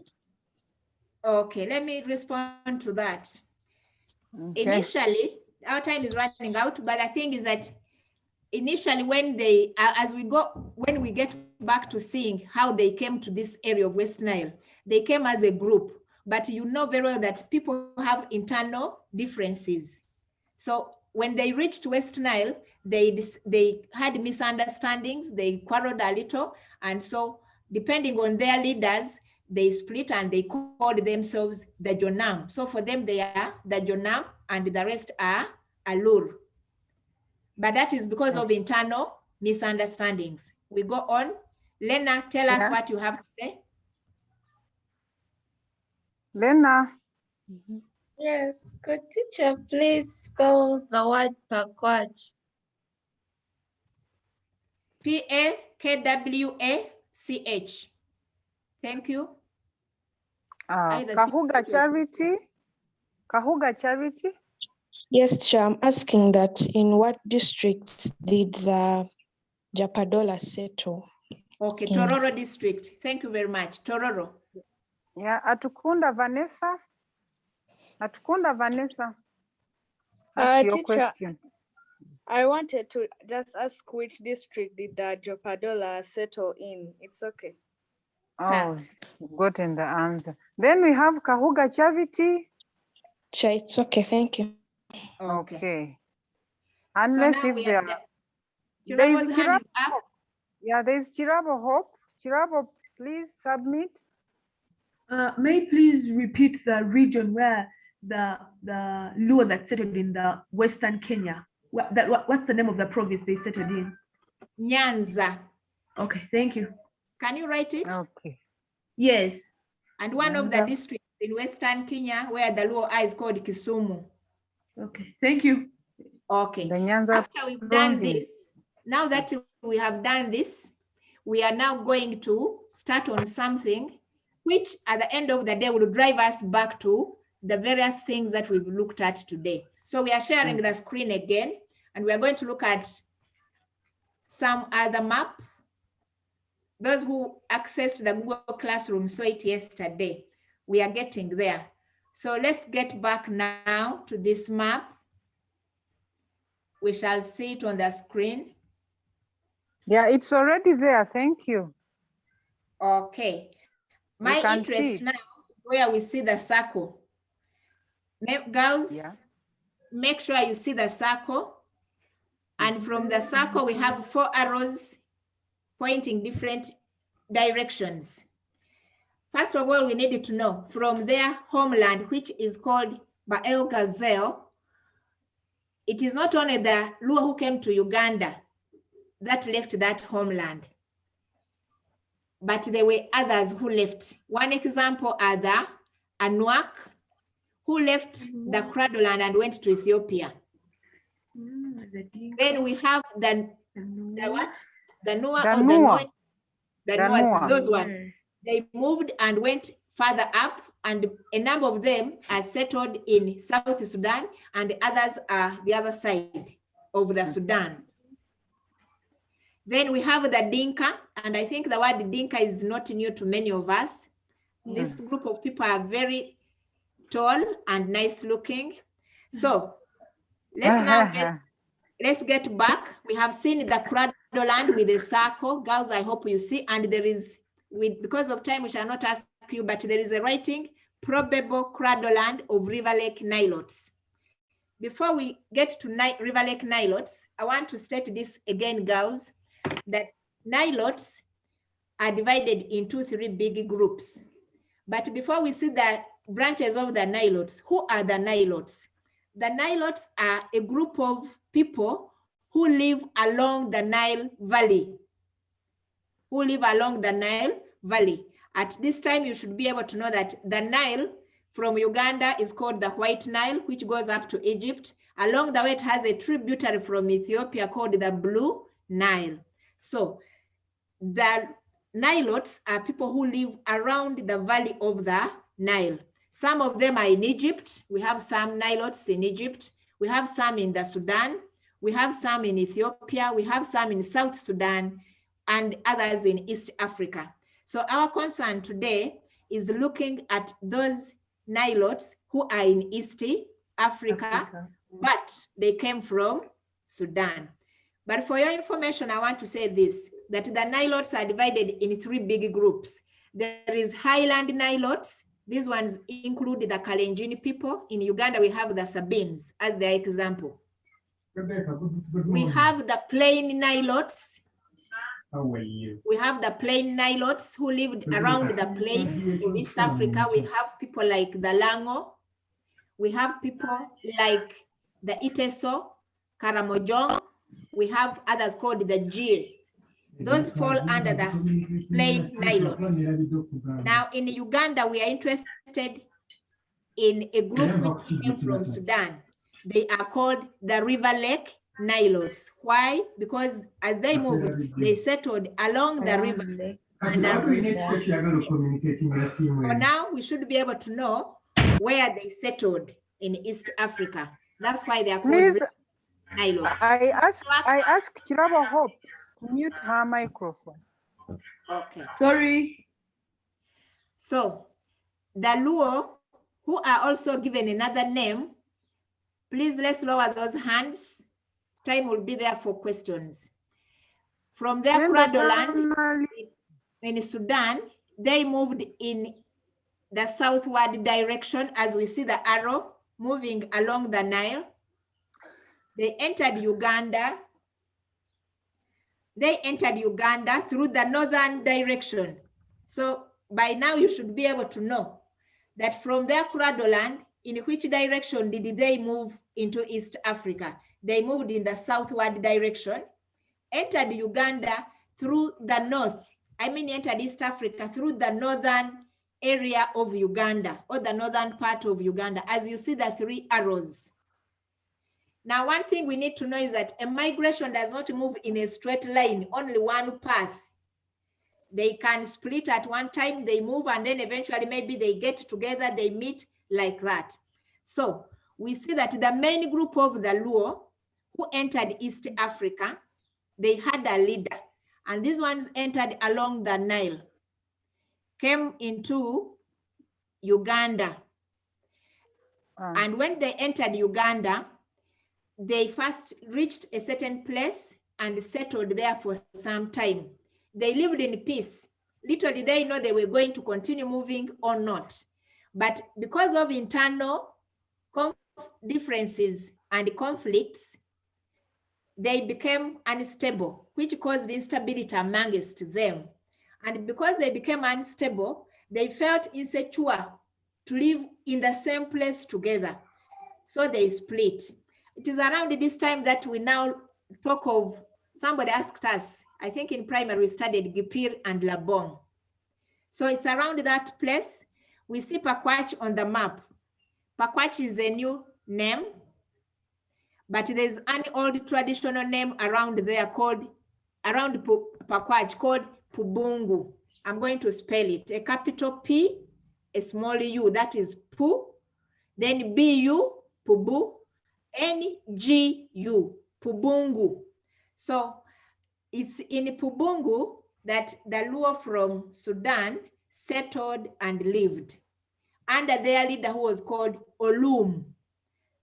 Speaker 4: Okay, let me respond to that.
Speaker 2: Okay.
Speaker 4: Initially, our time is running out, but the thing is that initially when they, when we get back to seeing how they came to this area of West Nile, they came as a group, but you know very well that people have internal differences. So when they reached West Nile, they had misunderstandings, they quarreled a little, and so depending on their leaders, they split and they called themselves the Jonam. So for them, they are the Jonam and the rest are Alur. But that is because of internal misunderstandings. We go on. Lena, tell us what you have to say.
Speaker 2: Lena.
Speaker 5: Yes, could teacher please spell the word Pakwach?
Speaker 4: P-A-K-W-A-C-H. Thank you.
Speaker 2: Kahuga Charity. Kahuga Charity.
Speaker 13: Yes, teacher, I'm asking that in what district did the Japadola settle?
Speaker 4: Okay, Tororo district. Thank you very much. Tororo.
Speaker 2: Yeah, Atukunda Vanessa. Atukunda Vanessa. That's your
Speaker 14: Teacher,
Speaker 2: question.
Speaker 14: I wanted to just ask which district did the Japadola settle in? It's okay.
Speaker 2: Oh, gotten the answer. Then we have Kahuga Charity.
Speaker 13: It's okay, thank you.
Speaker 2: Okay. Unless
Speaker 4: so
Speaker 2: if there are,
Speaker 4: there is Chirabo.
Speaker 2: Yeah, there is Chirabo Hope. Chirabo, please submit.
Speaker 1: May you please repeat the region where the Luo that settled in the Western Kenya? What's the name of the province they settled in?
Speaker 4: Nyanza.
Speaker 1: Okay, thank you.
Speaker 4: Can you write it?
Speaker 2: Okay.
Speaker 1: Yes.
Speaker 4: And one of the districts in Western Kenya where the Luo are is called Kisumu.
Speaker 1: Okay, thank you.
Speaker 4: Okay. After we've done this, now that we have done this, we are now going to start on something which at the end of the day will drive us back to the various things that we've looked at today. So we are sharing the screen again, and we are going to look at some other map. Those who accessed the Google Classroom saw it yesterday. We are getting there. So let's get back now to this map. We shall see it on the screen.
Speaker 2: Yeah, it's already there. Thank you.
Speaker 4: Okay. My interest now is where we see the circle. Girls, make sure you see the circle. And from the circle, we have 4 arrows pointing different directions. First of all, we needed to know from their homeland, which is called Bael Gazelle, it is not only the Luo who came to Uganda that left that homeland, but there were others who left. One example are the Anuak, who left the Cradleland and went to Ethiopia. Then we have the what? The Noah or the Noah. The Noah, those ones. They moved and went further up, and a number of them are settled in South Sudan, and others are the other side of the Sudan. Then we have the Dinka, and I think the word Dinka is not new to many of us. This group of people are very tall and nice looking. So let's get back. We have seen the Cradleland with a circle. Girls, I hope you see, and there is, because of time, we shall not ask you, but there is a writing, probable Cradleland of River Lake Nilotes. Before we get to River Lake Nilotes, I want to state this again, girls, that Nilotes are divided into 3 big groups. But before we see the branches of the Nilotes, who are the Nilotes? The Nilotes are a group of people who live along the Nile Valley. At this time, you should be able to know that the Nile from Uganda is called the White Nile, which goes up to Egypt. Along the way, it has a tributary from Ethiopia called the Blue Nile. So the Nilotes are people who live around the valley of the Nile. Some of them are in Egypt. We have some Nilotes in Egypt. We have some in the Sudan. We have some in Ethiopia. We have some in South Sudan and others in East Africa. So our concern today is looking at those Nilotes who are in East Africa, but they came from Sudan. But for your information, I want to say this, that the Nilotes are divided in 3 big groups. There is highland Nilotes. These ones include the Kalenjin people. In Uganda, we have the Sabines as their example. We have the plain Nilotes. We have the plain Nilotes who lived around the plains of East Africa. We have people like the Lango. We have people like the Iteso, Karamojong. We have others called the G. Those fall under the plain Nilotes. Now in Uganda, we are interested in a group which came from Sudan. They are called the River Lake Nilotes. Why? Because as they moved, they settled along the river. For now, we should be able to know where they settled in East Africa. That's why they are called River Nilotes.
Speaker 2: I asked Chirabo Hope to mute her microphone.
Speaker 4: Okay.
Speaker 1: Sorry.
Speaker 4: So the Luo, who are also given another name, please let's lower those hands. Time will be there for questions. From their Cradleland in Sudan, they moved in the southward direction as we see the arrow moving along the Nile. They entered Uganda. Through the northern direction. So by now you should be able to know that from their Cradleland, in which direction did they move into East Africa? They moved in the southward direction, entered Uganda through the north. Entered East Africa through the northern area of Uganda, or the northern part of Uganda, as you see the 3 arrows. Now, one thing we need to know is that a migration does not move in a straight line, only one path. They can split at one time, they move, and then eventually maybe they get together, they meet like that. So we see that the main group of the Luo who entered East Africa they had a leader, and these ones entered along the Nile, came into Uganda. And when they entered Uganda, they first reached a certain place and settled there for some time. They lived in peace. Little did they know they were going to continue moving or not. But because of internal differences and conflicts, they became unstable, which caused instability amongst them. And because they became unstable, they felt insecure to live in the same place together. So they split. It is around this time that we now talk of, somebody asked us, I think in primary we studied Gipir and Labong. So it's around that place. We see Pakwach on the map. Pakwach is a new name, but there's an old traditional name around there called, around Pakwach, called Pubungu. I'm going to spell it. A capital P, a small u, that is Pu, then B-U, Pubu, N-G-U, Pubungu. So it's in Pubungu that the Luo from Sudan settled and lived under their leader who was called Olum.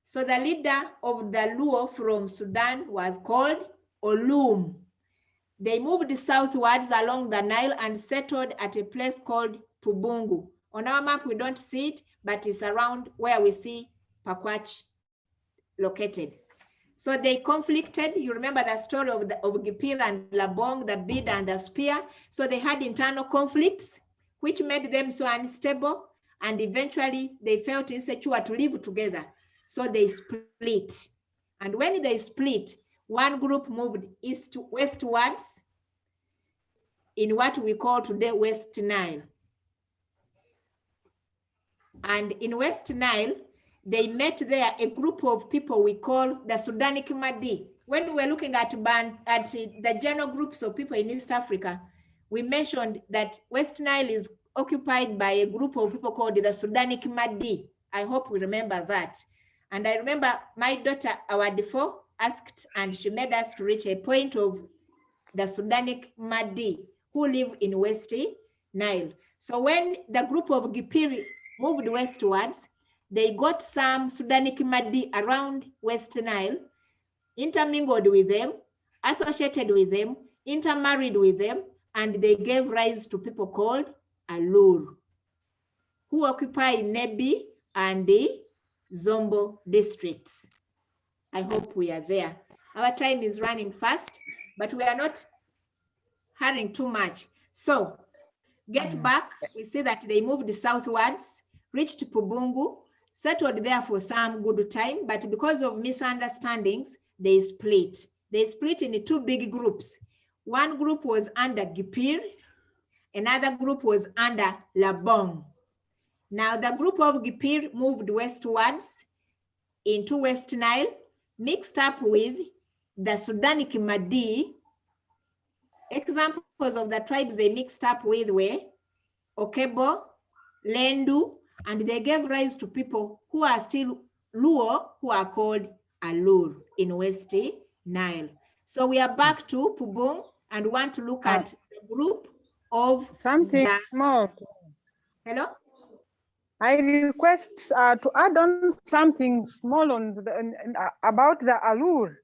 Speaker 4: So the leader of the Luo from Sudan was called Olum. They moved southwards along the Nile and settled at a place called Pubungu. On our map, we don't see it, but it's around where we see Pakwach located. So they conflicted. You remember the story of Gipir and Labong, the bead and the spear. So they had internal conflicts, which made them so unstable. And eventually they felt insecure to live together. So they split. And when they split, one group moved westwards in what we call today West Nile. And in West Nile, they met there a group of people we call the Sudanic Mahdi. When we were looking at the general groups of people in East Africa, we mentioned that West Nile is occupied by a group of people called the Sudanic Mahdi. I hope we remember that. And I remember my daughter, our default, asked, and she made us to reach a point of the Sudanic Mahdi who live in West Nile. So when the group of Gipiri moved westwards, they got some Sudanic Mahdi around West Nile, intermingled with them, associated with them, intermarried with them, and they gave rise to people called Alur, who occupy Nebi and the Zombo districts. I hope we are there. Our time is running fast, but we are not hurrying too much. So get back, we see that they moved southwards, reached Pubungu, settled there for some good time, but because of misunderstandings, they split. They split into two big groups. One group was under Gipir, another group was under Labong. Now the group of Gipir moved westwards into West Nile, mixed up with the Sudanic Mahdi. Examples of the tribes they mixed up with were Okebo, Lendu, and they gave rise to people who are still Luo, who are called Alur in West Nile. So we are back to Pubung and want to look at the group of
Speaker 2: something small.
Speaker 4: Hello?
Speaker 2: I request to add on something small on about the Alur.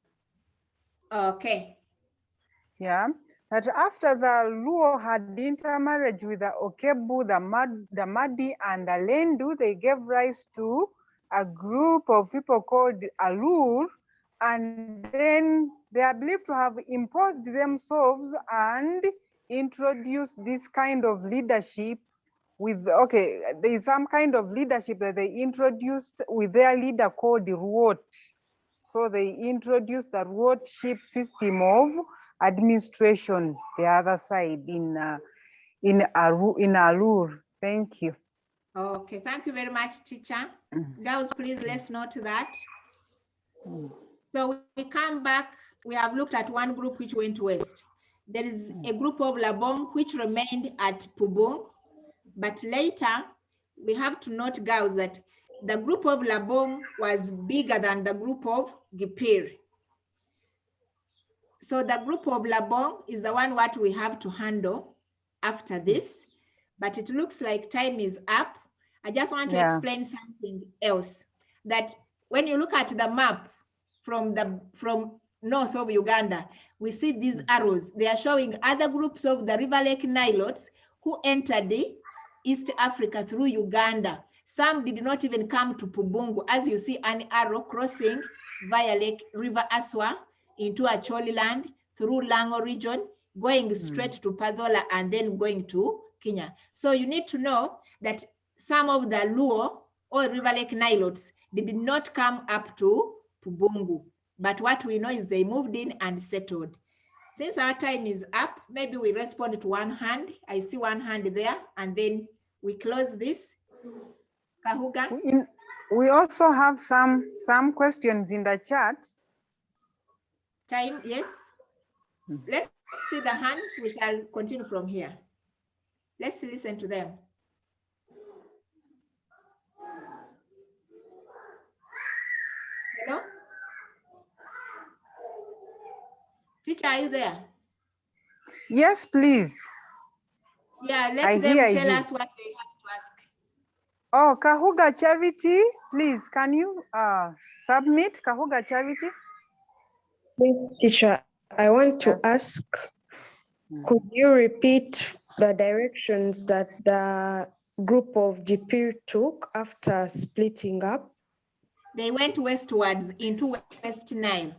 Speaker 4: Okay.
Speaker 2: Yeah, that after the Luo had intermarriage with the Okebu, the Madi, and the Lendu, they gave rise to a group of people called Alur, and then they are believed to have imposed themselves and introduced this kind of leadership with, okay, there is some kind of leadership that they introduced with their leader called the Ruot. So they introduced the Ruotship system of administration, the other side in Alur. Thank you.
Speaker 4: Okay, thank you very much, teacher. Girls, please let's note that. So we come back, we have looked at one group which went west. There is a group of Labong which remained at Pubong, but later we have to note, girls, that the group of Labong was bigger than the group of Gipir. So the group of Labong is the one what we have to handle after this, but it looks like time is up. I just want to explain something else, that when you look at the map from north of Uganda, we see these arrows. They are showing other groups of the River Lake Nilotes who entered the East Africa through Uganda. Some did not even come to Pubungu, as you see an arrow crossing via River Aswa into Acholi land, through Lango region, going straight to Padola and then going to Kenya. So you need to know that some of the Luo or River Lake Nilotes did not come up to Pubungu. But what we know is they moved in and settled. Since our time is up, maybe we respond to one hand. I see one hand there, and then we close this. Kahuga?
Speaker 2: We also have some questions in the chat.
Speaker 4: Time, yes. Let's see the hands. We shall continue from here. Let's listen to them. Hello? Teacher, are you there?
Speaker 2: Yes, please.
Speaker 4: Yeah, let them tell us what they have to ask.
Speaker 2: Oh, Kahuga Charity, please, can you submit Kahuga Charity?
Speaker 13: Yes, teacher. I want to ask, could you repeat the directions that the group of GP took after splitting up?
Speaker 4: They went westwards into West Nile.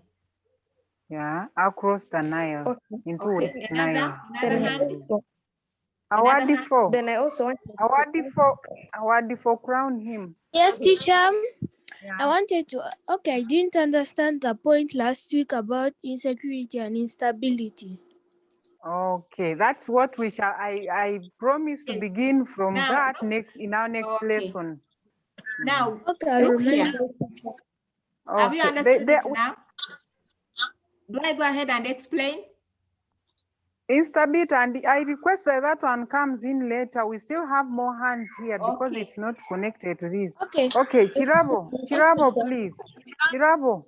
Speaker 2: Yeah, across the Nile, into West Nile.
Speaker 4: Another hand.
Speaker 2: Awadi for.
Speaker 13: Then I also want
Speaker 2: Awadi for crown him.
Speaker 15: Yes, teacher. I wanted to, I didn't understand the point last week about insecurity and instability.
Speaker 2: Okay, that's what we shall, I promise to begin from that in our next lesson.
Speaker 4: Now,
Speaker 15: okay,
Speaker 4: look here. Have you understood it now? Do I go ahead and explain?
Speaker 2: Instabit, and I request that one comes in later. We still have more hands here because it's not connected to this.
Speaker 15: Okay.
Speaker 2: Okay, Chirabo, please. Chirabo.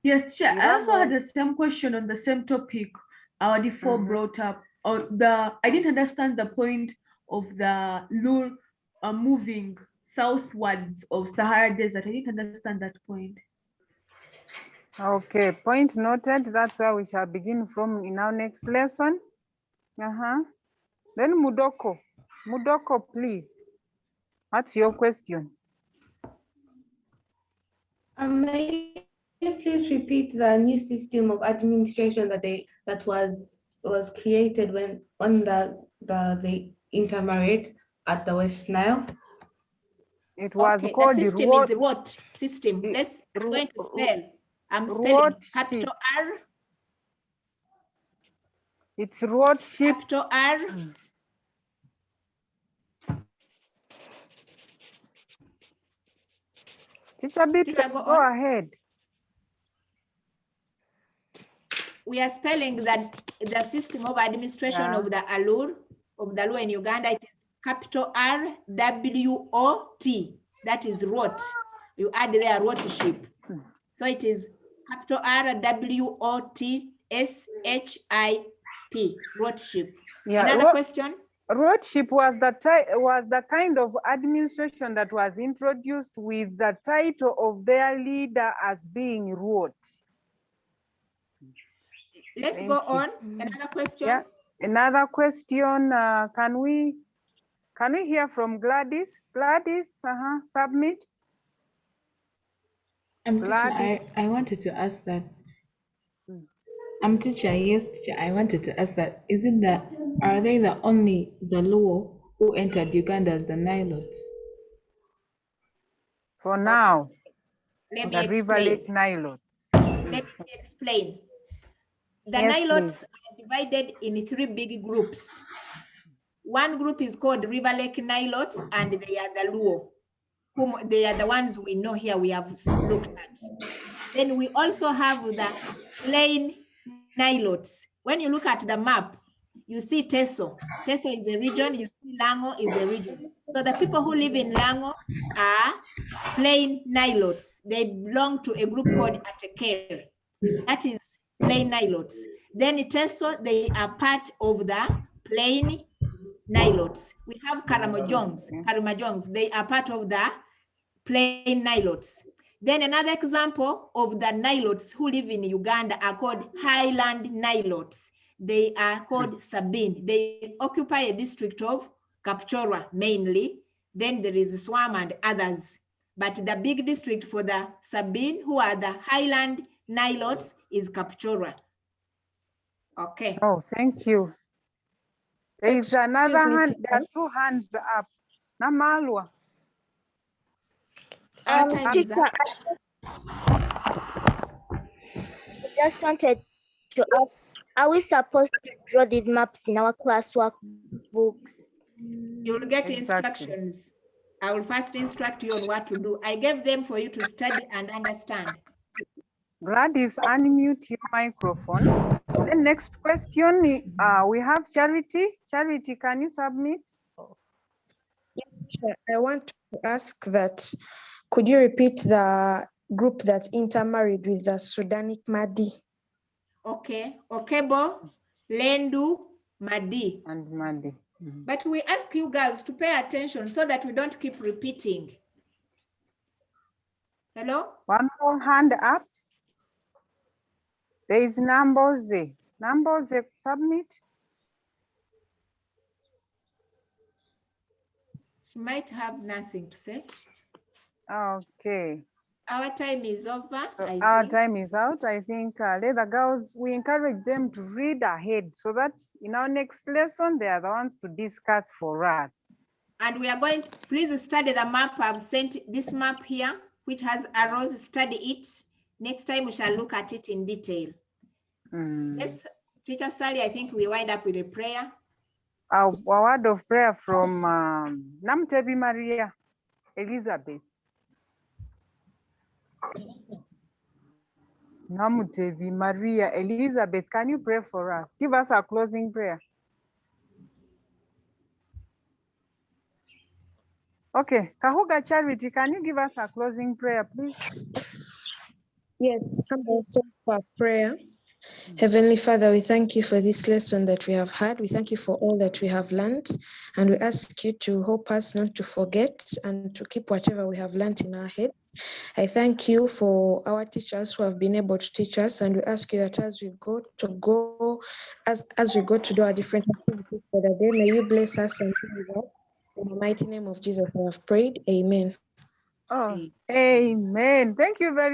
Speaker 1: Yes, Chair. I also had the same question on the same topic our D4 brought up. I didn't understand the point of the Lur moving southwards of Sahara Desert. I didn't understand that point.
Speaker 2: Okay, point noted. That's where we shall begin from in our next lesson. Then Mudoko, please. What's your question?
Speaker 16: May you please repeat the new system of administration that was created when they intermarried at the West Nile?
Speaker 2: It was called
Speaker 4: the system is the what system? I'm going to spell. I'm spelling capital R.
Speaker 2: It's roadship.
Speaker 4: Capital R.
Speaker 2: Teacher Beatrice, go ahead.
Speaker 4: We are spelling that the system of administration of the Luo in Uganda, it is capital R W O T. That is rot. You add there roadship. So it is capital R W O T S H I P. Roadship.
Speaker 2: Yeah.
Speaker 4: Another question.
Speaker 2: Roadship was the kind of administration that was introduced with the title of their leader as being road.
Speaker 4: Let's go on. Another question.
Speaker 2: Yeah. Another question. Can we hear from Gladys? Gladys, submit.
Speaker 17: Teacher, I wanted to ask that. Teacher, yes, teacher, I wanted to ask that. Are they the Luo who entered Uganda as the Nilotes?
Speaker 2: For now,
Speaker 4: Let
Speaker 2: the River Lake Nilotes.
Speaker 4: Let me explain. The Nilotes are divided in 3 big groups. One group is called River Lake Nilotes, and they are the Luo, whom they are the ones we know here we have looked at. Then we also have the plain Nilotes. When you look at the map, you see Teso. Teso is a region, you see Lango is a region. So the people who live in Lango are plain Nilotes. They belong to a group called Ateker. that is plain Nilotes. Then Teso, they are part of the plain Nilotes. We have Karamojongs, they are part of the plain Nilotes. Then another example of the Nilotes who live in Uganda are called Highland Nilotes. They are called Sabine. They occupy a district of Kapchorwa mainly. Then there is Swam and others. But the big district for the Sabine, who are the Highland Nilotes, is Kapchorwa. Okay.
Speaker 2: Oh, thank you. There is another hand. There are two hands up. Namalwa.
Speaker 7: Teacher, I just wanted to ask, are we supposed to draw these maps in our classwork books?
Speaker 4: You'll get instructions. I will first instruct you on what to do. I gave them for you to study and understand.
Speaker 2: Gladys, unmute your microphone. The next question, we have Charity. Charity, can you submit?
Speaker 13: Yes, I want to ask that, could you repeat the group that intermarried with the Sudanic Madi?
Speaker 4: Okay, Okebo, Lendu, Madi.
Speaker 2: And Madi.
Speaker 4: But we ask you girls to pay attention so that we don't keep repeating. Hello?
Speaker 2: One more hand up. There is Namboze. Namboze, submit.
Speaker 4: She might have nothing to say.
Speaker 2: Okay.
Speaker 4: Our time is over.
Speaker 2: So our time is out. I think let the girls, we encourage them to read ahead so that in our next lesson, they are the ones to discuss for us.
Speaker 4: And we are going to please study the map. I've sent this map here, which has arrows. Study it. Next time we shall look at it in detail. Yes, Teacher Sally, I think we wind up with a prayer.
Speaker 2: A word of prayer from Namtebi Maria Elizabeth. Namutevi Maria Elizabeth, can you pray for us? Give us a closing prayer. Okay, Kahuga Charity, can you give us a closing prayer, please?
Speaker 13: Yes, and also for prayer. Heavenly Father, we thank you for this lesson that we have had. We thank you for all that we have learned, and we ask you to help us not to forget and to keep whatever we have learned in our heads. I thank you for our teachers who have been able to teach us, and we ask you that as we go to do our different activities for the day, may you bless us and be with us. In the mighty name of Jesus, I have prayed. Amen.
Speaker 2: Oh, amen. Thank you very much.